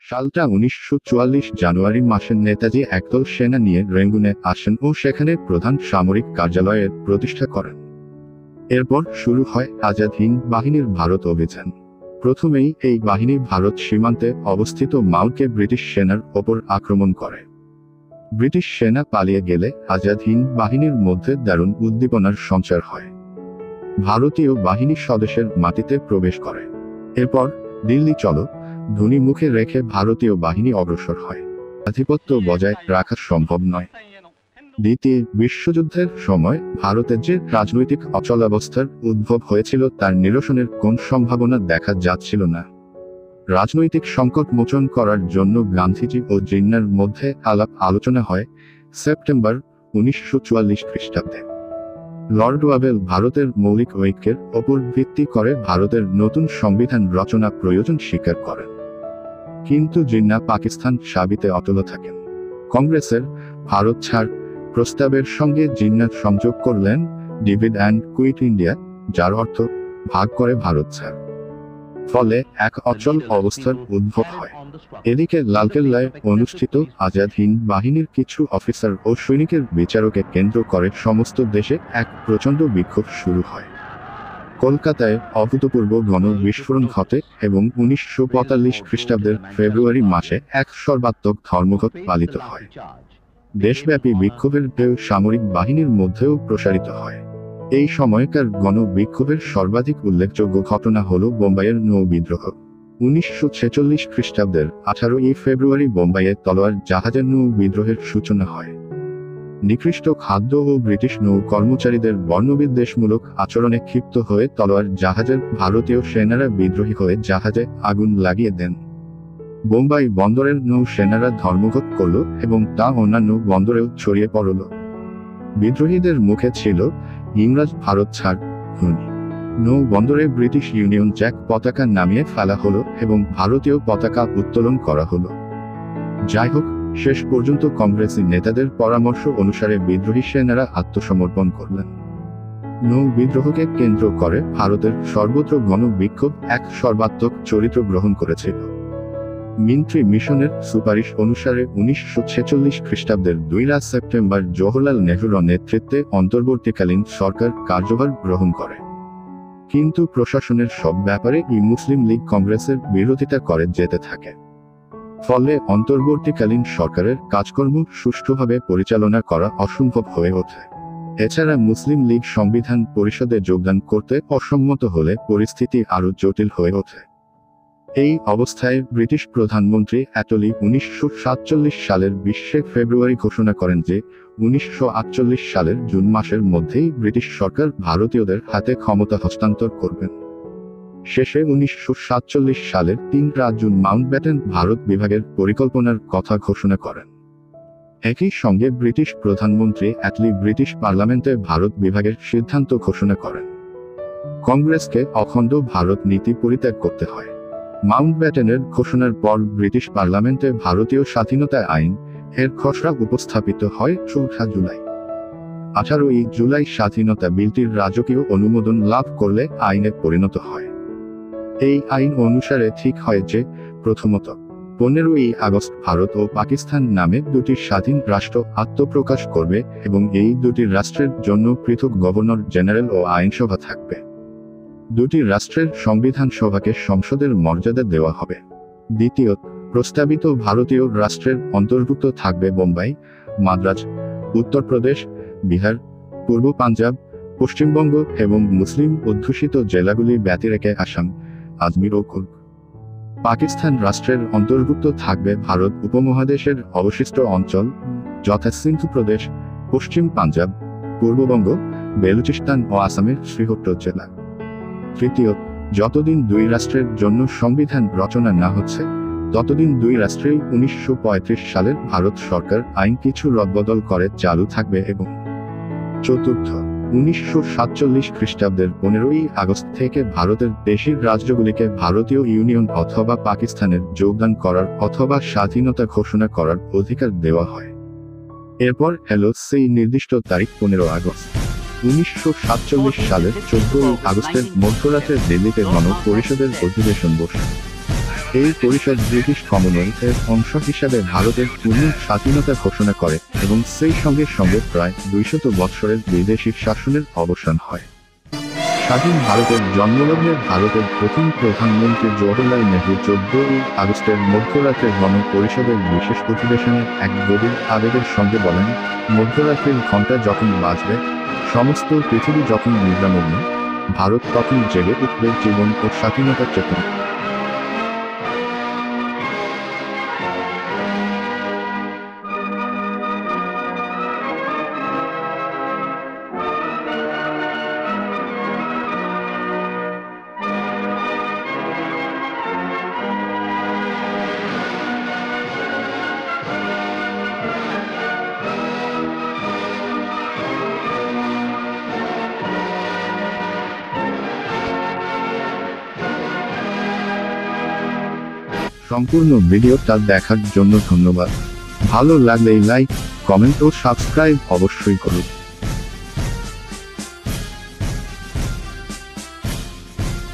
সালটা 1944 জানুয়ারি মাসে নেতাজি একদল সেনা নিয়ে রেঙ্গুনে আসেন ও সেখানে প্রধান সামরিক কার্যালয়ের প্রতিষ্ঠা করেন। এরপর শুরু হয় আজাদ হিন্দ বাহিনীর ভারত অভিযান। প্রথমেই এই বাহিনী ভারত সীমান্তে অবস্থিত মাউকে ব্রিটিশ সেনার ওপর আক্রমণ করে। ব্রিটিশ সেনা পালিয়ে গেলে আজাদ হিন্দ বাহিনীর মধ্যে দারুণ উদ্দীপনার সঞ্চার হয়। ভারতীয় বাহিনী স্বদেশের মাটিতে প্রবেশ করে। এরপর দিল্লি চলো ধ্বনি মুখে রেখে ভারতীয় বাহিনী অগ্রসর হয়। আধিপত্য বজায় রাখা সম্ভব নয়। দ্বিতীয় বিশ্বযুদ্ধের সময় ভারতের যে রাজনৈতিক অচলাবস্থার উদ্ভব হয়েছিল তার নিরসনের কোন সম্ভাবনা দেখা যাচ্ছিল না। রাজনৈতিক সংকট মোচন করার জন্য গান্ধীজি ও জিন্নার মধ্যে আলাপ আলোচনা হয় সেপ্টেম্বর 1944 খ্রিস্টাব্দে। লর্ড ওয়াভেল ভারতের মৌলিক ঐক্যের ওপর ভিত্তি করে ভারতের নতুন সংবিধান রচনা প্রয়োজন স্বীকার করেন। কিন্তু জিন্না পাকিস্তান সাবিতে অটল থাকেন। কংগ্রেসের ভারত ছাড় প্রস্তাবের সঙ্গে জিন্না সংযোগ করলেন ডিভিড অ্যান্ড কুইট ইন্ডিয়া, যার অর্থ ভাগ করে ভারত ছাড়। ফলে এক অচল অবস্থার উদ্ভব হয়। এদিকে লালকেল্লায় অনুষ্ঠিত আজাদ হিন্দ বাহিনীর কিছু অফিসার ও সৈনিকের বিচারকে কেন্দ্র করে সমস্ত দেশে এক প্রচণ্ড বিক্ষোভ শুরু হয়। কলকাতায় অভূতপূর্ব গণ বিস্ফোরণ ঘটে এবং 1945 খ্রিস্টাব্দের ফেব্রুয়ারি মাসে এক সর্বাত্মক ধর্মঘট পালিত হয়। দেশব্যাপী বিক্ষোভের ঢেউ সামরিক বাহিনীর মধ্যেও প্রসারিত হয়। এই সময়কার গণ বিক্ষোভের সর্বাধিক উল্লেখযোগ্য ঘটনা হল বোম্বাইয়ের নৌ বিদ্রোহ। 1946 খ্রিস্টাব্দের 18 ফেব্রুয়ারি বোম্বাইয়ে তলোয়ার জাহাজের নৌ বিদ্রোহের সূচনা হয়। নিকৃষ্ট খাদ্য ও ব্রিটিশ নৌ কর্মচারীদের বর্ণবিদ্বেষমূলক আচরণে ক্ষিপ্ত হয়ে তলোয়ার জাহাজের ভারতীয় সেনারা বিদ্রোহী হয়ে জাহাজে আগুন লাগিয়ে দেন। বোম্বাই বন্দরের নৌ সেনারা ধর্মঘট করল এবং তা অন্যান্য বন্দরেও ছড়িয়ে পড়ল। বিদ্রোহীদের মুখে ছিল ইংরেজ ভারত ছাড় ধ্বনি। নৌ বন্দরে ব্রিটিশ ইউনিয়ন জ্যাক পতাকা নামিয়ে ফেলা হলো এবং ভারতীয় পতাকা উত্তোলন করা হলো। যাই হোক, শেষ পর্যন্ত কংগ্রেসি নেতাদের পরামর্শ অনুসারে বিদ্রোহী সেনারা আত্মসমর্পণ করলেন। নৌ বিদ্রোহকে কেন্দ্র করে ভারতের সর্বত্র গণবিক্ষোভ এক সর্বাত্মক চরিত্র গ্রহণ করেছিল। মিন্ট্রি মিশনের সুপারিশ অনুসারে 1946 খ্রিস্টাব্দের 2 সেপ্টেম্বর জওহরলাল নেহরুর নেতৃত্বে অন্তর্বর্তীকালীন সরকার কার্যভার গ্রহণ করে। কিন্তু প্রশাসনের সব ব্যাপারে মুসলিম লীগ কংগ্রেসের বিরোধিতা করে যেতে থাকে। ফলে অন্তর্বর্তীকালীন সরকারের কাজকর্ম সুষ্ঠুভাবে পরিচালনা করা অসম্ভব হয়ে ওঠে। এছাড়া মুসলিম লীগ সংবিধান পরিষদে যোগদান করতে অসম্মত হলে পরিস্থিতি আরও জটিল হয়ে ওঠে। এই অবস্থায় ব্রিটিশ প্রধানমন্ত্রী অ্যাটলি 1947 সালের 20 ফেব্রুয়ারি ঘোষণা করেন যে 1948 সালের জুন মাসের মধ্যেই ব্রিটিশ সরকার ভারতীয়দের হাতে ক্ষমতা হস্তান্তর করবেন। শেষে 1947 সালের 3 জুন মাউন্টব্যাটেন ভারত বিভাগের পরিকল্পনার কথা ঘোষণা করেন। একই সঙ্গে ব্রিটিশ প্রধানমন্ত্রী অ্যাটলি ব্রিটিশ পার্লামেন্টে ভারত বিভাগের সিদ্ধান্ত ঘোষণা করেন। কংগ্রেসকে অখণ্ড ভারত নীতি পরিত্যাগ করতে হয়। মাউন্টব্যাটেনের ঘোষণার পর ব্রিটিশ পার্লামেন্টে ভারতীয় স্বাধীনতা আইন এর খসড়া উপস্থাপিত হয় 4 জুলাই। 18 জুলাই স্বাধীনতা বিলটির রাজকীয় অনুমোদন লাভ করলে আইনে পরিণত হয়। এই আইন অনুসারে ঠিক হয় যে প্রথমত 15 আগস্ট ভারত ও পাকিস্তান নামে দুটি স্বাধীন রাষ্ট্র আত্মপ্রকাশ করবে এবং এই দুটি রাষ্ট্রের জন্য পৃথক গভর্নর জেনারেল ও আইনসভা থাকবে। দুটি রাষ্ট্রের সংবিধান সভাকে সংসদের মর্যাদা দেওয়া হবে। দ্বিতীয়ত, প্রস্তাবিত ভারতীয় রাষ্ট্রের অন্তর্ভুক্ত থাকবে বোম্বাই, মাদ্রাজ, উত্তরপ্রদেশ, বিহার, পূর্ব পাঞ্জাব, পশ্চিমবঙ্গ এবং মুসলিম অধ্যুষিত জেলাগুলি ব্যতি রেখে আসাম, আজমির ও কুর্গ। পাকিস্তান রাষ্ট্রের অন্তর্ভুক্ত থাকবে ভারত উপমহাদেশের অবশিষ্ট অঞ্চল যথা সিন্ধু প্রদেশ, পশ্চিম পাঞ্জাব, পূর্ববঙ্গ, বেলুচিস্তান ও আসামের শ্রীহট্ট জেলা। তৃতীয়, যতদিন দুই রাষ্ট্রের জন্য সংবিধান রচনা না হচ্ছে ততদিন দুই রাষ্ট্রেই 1935 সালের ভারত সরকার আইন কিছু রদবদল করে চালু থাকবে। এবং চতুর্থ, 1947 খ্রিস্টাব্দের 15 আগস্ট থেকে ভারতের দেশীয় রাজ্যগুলিকে ভারতীয় ইউনিয়ন অথবা পাকিস্তানের যোগদান করার অথবা স্বাধীনতা ঘোষণা করার অধিকার দেওয়া হয়। এরপর এলো সেই নির্দিষ্ট তারিখ 15 আগস্ট। 1947 সালের 14 আগস্টের মধ্যরাতে দিল্লিতে গণ পরিষদের অধিবেশন বসে। এই পরিষদ ব্রিটিশ কমনওয়েলথের অংশ হিসাবে ভারতের পূর্ণ স্বাধীনতা ঘোষণা করে এবং সেই সঙ্গে সঙ্গে প্রায় 200 বৎসরের বিদেশি শাসনের অবসান হয়। স্বাধীন ভারতের জন্মলগ্নে ভারতের প্রথম প্রধানমন্ত্রী জওহরলাল নেহরু 14 আগস্টের মধ্যরাত্রে গণ পরিষদের বিশেষ অধিবেশনে এক গভীর আবেগের সঙ্গে বলেন, মধ্যরাত্রির ঘণ্টা যখন বাজবে, সমস্ত পৃথিবী যখন নিদ্রামগ্ন, ভারত তখন জেগে উঠবে জীবন ও স্বাধীনতার চেতনা। সম্পূর্ণ ভিডিওটা দেখার জন্য ধন্যবাদ। ভালো লাগলে লাইক, কমেন্ট ও সাবস্ক্রাইব অবশ্যই করুন।